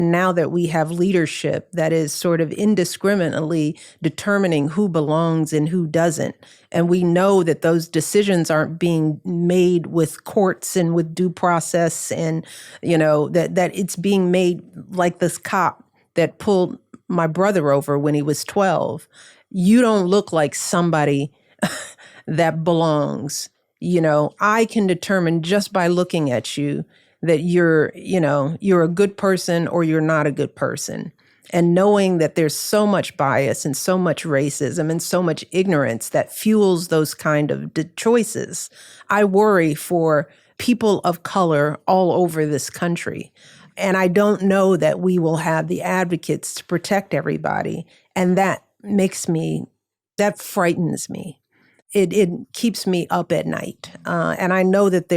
Now that we have leadership that is sort of indiscriminately determining who belongs and who doesn't, and we know that those decisions aren't being made with courts and with due process, and that it's being made like this cop that pulled my brother over when he was 12. You don't look like somebody that belongs. I can determine just by looking at you that you're a good person or you're not a good person. And knowing that there's so much bias and so much racism and so much ignorance that fuels those kind of choices, I worry for people of color all over this country. And I don't know that we will have the advocates to protect everybody. And that frightens me. It keeps me up at night, and I know that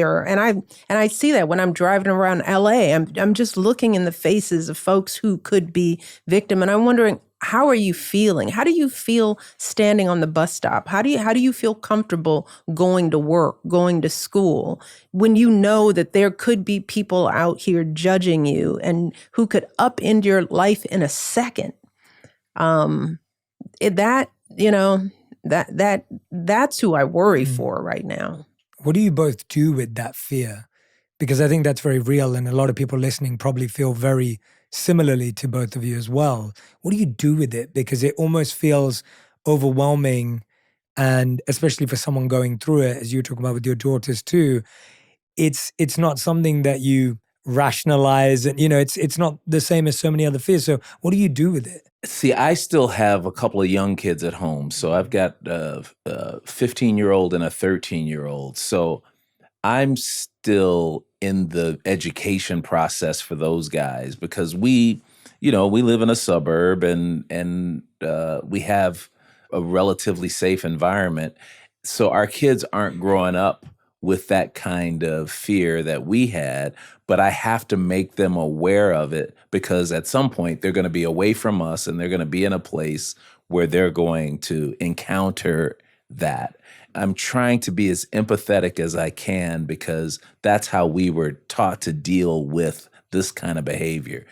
I see that when I'm driving around LA. I'm just looking in the faces of folks who could be victim, and I'm wondering, how are you feeling? How do you feel standing on the bus stop? How do you feel comfortable going to work, going to school, when you know that there could be people out here judging you and who could upend your life in a second? That's who I worry for right now. What do you both do with that fear? Because I think that's very real, and a lot of people listening probably feel very similarly to both of you as well. What do you do with it? Because it almost feels overwhelming, and especially for someone going through it, as you were talking about with your daughters too, it's not something that you rationalize, and it's not the same as so many other fears. So what do you do with it? See, I still have a couple of young kids at home. So I've got a 15-year-old and a 13-year-old. So I'm still in the education process for those guys, because we live in a suburb, and we have a relatively safe environment. So our kids aren't growing up with that kind of fear that we had, but I have to make them aware of it, because at some point they're going to be away from us and they're going to be in a place where they're going to encounter that. I'm trying to be as empathetic as I can, because that's how we were taught to deal with this kind of behavior.